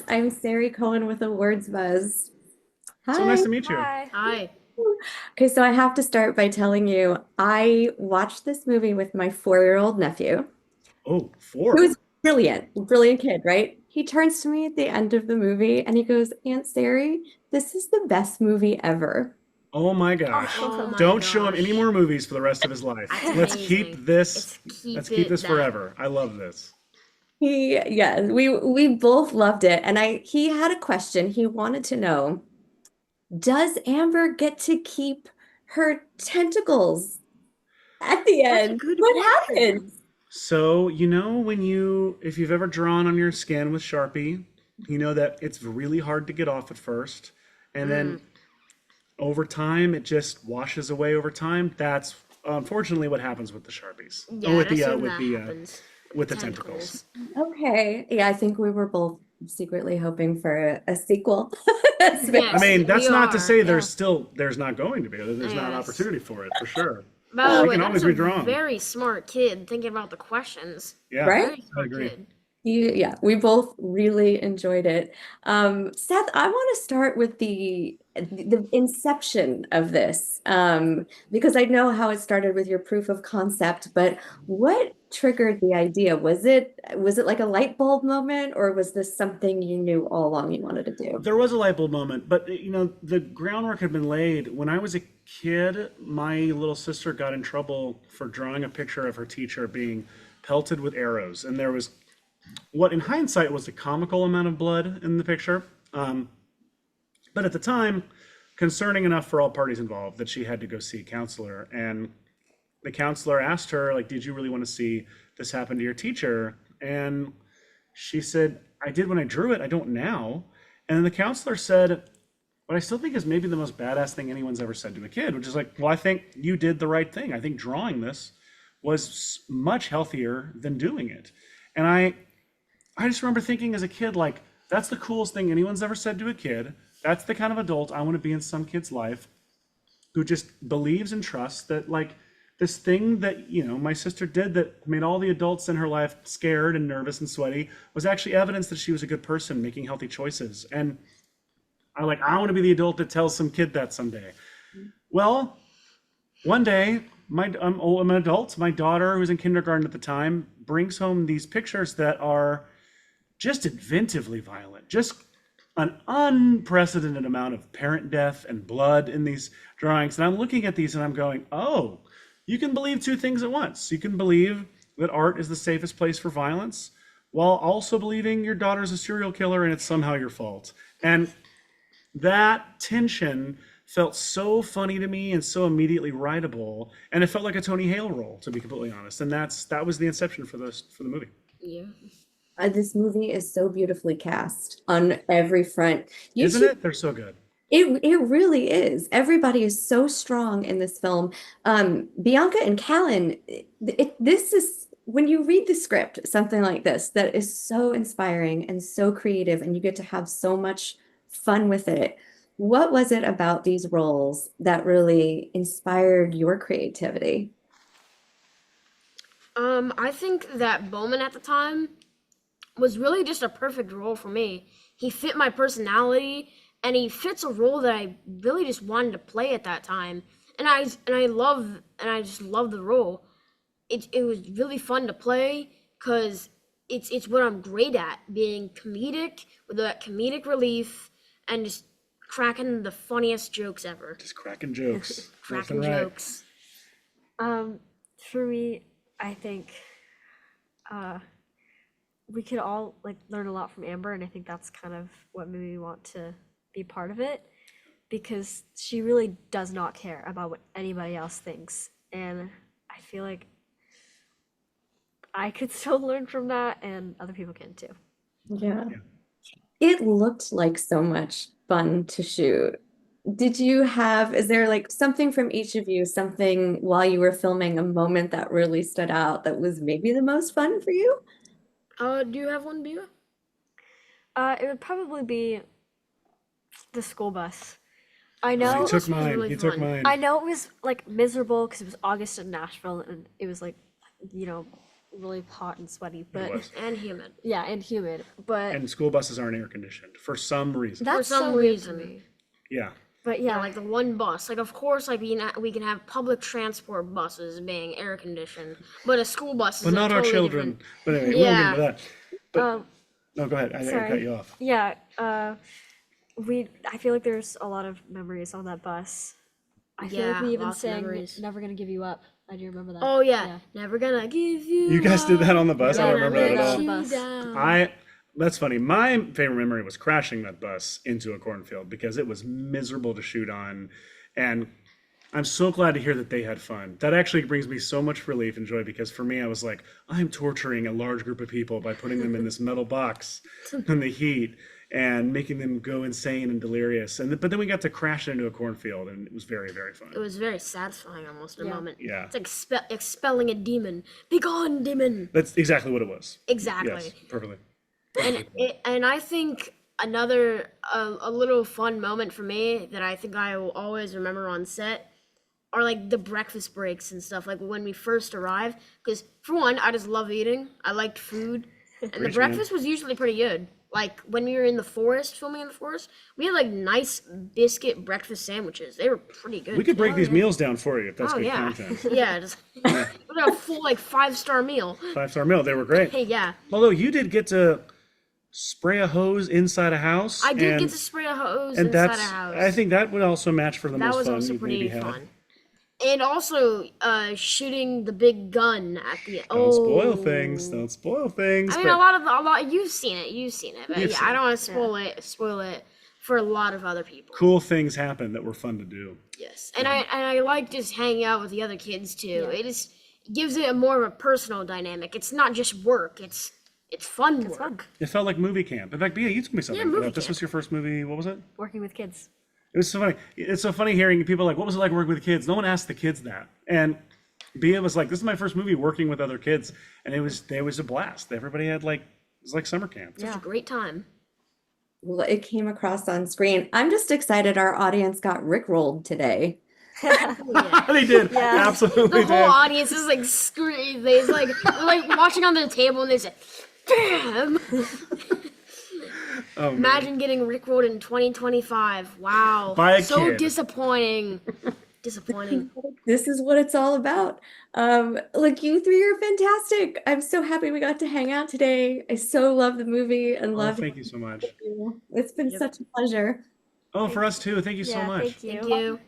I'm Sari Cohen with Awards Buzz. So nice Hi. to meet you. Hi. Hi. Okay, so I have to start by telling you, I watched this movie with my 4-year-old nephew, Oh, who four. is brilliant, brilliant kid, right? He turns to me at the end of the movie and he goes, Aunt Sari, this is the best movie ever. Oh my gosh. Oh my Don't show him any gosh. more movies for the rest of his life. That's Let's keep amazing. this. It's Let's keep keep it this that. forever. I love this. Yeah, we both loved it. And he had a question. He wanted to know, does Amber get to keep her tentacles at the That's a end? good What question. happens? So, if you've ever drawn on your skin with Sharpie, you know that it's really hard to get off at first. And then Mm. over time, it just washes away over time. That's unfortunately what happens with the Sharpies. Oh, Yeah, I'd assume that happens with with the tentacles. tentacles. Okay. Yeah, I think we were both secretly hoping for a sequel. I Yes, mean, we that's not to are. say Yeah. there's not going to be. There's not Yes. opportunity for it, for sure. By the Um, She way, can that is always a be drawn. very smart kid thinking about the questions. Yeah, right? Very I smart agree. kid. Yeah, we both really enjoyed it. Seth, I want to start with the inception of this, because I know how it started with your proof of concept, but what triggered the idea? Was it like a light bulb moment, or was this something you knew all along you wanted to do? There was a light bulb moment, but the groundwork had been laid. When I was a kid, my little sister got in trouble for drawing a picture of her teacher being pelted with arrows, and there was what in hindsight was a comical amount of blood in the picture. But at the time, concerning enough for all parties involved that she had to go see a counselor. And the counselor asked her, like, did you really want to see this happen to your teacher? And she said, I did when I drew it. I don't now. And then the counselor said, what I still think is maybe the most badass thing anyone's ever said to a kid, which is like, well, I think you did the right thing. I think drawing this was much healthier than doing it. And I just remember thinking as a kid, like, that's the coolest thing anyone's ever said to a kid. That's the kind of adult I want to be in some kid's life who just believes and trusts that, like, this thing that, my sister did that made all the adults in her life scared and nervous and sweaty was actually evidence that she was a good person making healthy choices. And I want to be the adult that tells some kid that someday. Well, one day, I'm an adult. My daughter, who was in kindergarten at the time, brings home these pictures that are just inventively violent, just an unprecedented amount of parent death and blood in these drawings. And I'm looking at these and I'm going, oh, you can believe two things at once. You can believe that art is the safest place for violence while also believing your daughter's a serial killer and it's somehow your fault. And that tension felt so funny to me and so immediately writable. And it felt like a Tony Hale role, to be completely honest. And that was the inception for the movie. Yeah. This movie is so beautifully cast on every front. You Isn't should. it? They're so good. It really is. Everybody is so strong in this film. Bianca and Callan, this is when you read the script, something like this that is so inspiring and so creative, and you get to have so much fun with it. What was it about these roles that really inspired your creativity? I think that Bowman at the time was really just a perfect role for me. He fit my personality and he fits a role that I really just wanted to play at that time. And I just love the role. It was really fun to play cuz it's what I'm great at, being comedic with that comedic relief and just cracking the funniest jokes ever. Just cracking jokes. Left Cracking and right. jokes. Um, for me, I think uh, we could all like learn a lot from Amber, and I think that's kind of what made me want to be part of it because she really does not care about what anybody else thinks, and I feel like I could still learn from that, and other people can too. Yeah. Yeah. It looked like so much fun to shoot. Is there like something from each of you, something while you were filming, a moment that really stood out that was maybe the most fun for you? Do you have one, Bia? It would probably be the school bus. I Oh, he know, School took bus was mine. really He took fun. mine. I know it was like miserable because it was August in Nashville, and it was like, you know, really hot and sweaty, It but was. And humid. yeah, and humid. But And school buses aren't air conditioned for some reason. that's some so weird to reason. me. Yeah. But Yeah, yeah, like the one bus. Like, of course, like we can have public transport buses being air conditioned, but a school bus is But a not our totally children. different. But anyway, we won't get Yeah. into that. But um, no, go ahead. I sorry. cut you off. Yeah, I feel like there's a lot of memories on that bus. I feel like Yeah, we even lots of sang memories. "Never Gonna Give You Up." I do remember that. Oh yeah. Never gonna give you. You guys did that up, on the bus? I Yeah, don't remember we that did at that all. on the you bus. down. That's funny. My favorite memory was crashing that bus into a cornfield because it was miserable to shoot on. And I'm so glad to hear that they had fun. That actually brings me so much relief and joy because for me, I was like, I'm torturing a large group of people by putting them in this metal box in the heat and making them go insane and delirious. But then we got to crash into a cornfield and it was very, very fun. It was very satisfying, almost in a Yeah. moment. Yeah. It's like expelling a demon. Be gone, demon. That's exactly what it was. Exactly. Yes, perfectly. And I think another a little fun moment for me that I think I will always remember on set are like the breakfast breaks and stuff. Like when we first arrived, because for one, I just love eating. I liked food, and the Rich man. breakfast was usually pretty good. Like when we were in the forest, filming in the forest, we had like nice biscuit breakfast sandwiches. They were pretty good. We could break Oh, these yeah. meals down for you if that's Oh good yeah, content. yeah. Just we got a full like 5-star meal. 5-star meal. They were great. Hey, yeah. Although you did get to spray a hose inside a house. I did and, get to spray a hose and inside that's, a house. I think that would also match for the that most was fun also you've pretty maybe had. fun. And also shooting the big gun at the Don't spoil things. Don't spoil things. I mean, but a lot. You've seen it, but You've yeah, seen I don't want to spoil it for a lot of other people. cool things happen that were fun to do. Yes, and I like just hanging out with the other kids too. It just gives it a more of a personal dynamic. It's not just work. It's fun work. fun. It felt like movie camp. In fact, Bia, you told me something. movie This camp. was your first movie. What was it? Working with kids. It was so funny. It's so funny hearing people like, "What was it like working with kids?" No one asked the kids that. And Bia was like, "This is my first movie working with other kids," and it was a blast. Everybody had like it was like summer camp. Such a great time. Well, it came across on screen. I'm just excited our audience got rickrolled today. They did. Absolutely The whole did. audience is like screaming. They're like watching on the table, and they say, "Damn!" Oh, man. Imagine getting rickrolled in 2025. Wow. By a so kid. disappointing. Disappointing. This is what it's all about. Like you three are fantastic. I'm so happy we got to hang out today. I so love the movie and Oh, love thank you so much. you. It's been such a pleasure. Oh, for us too. Thank you so Yeah, much. thank you. Thank you.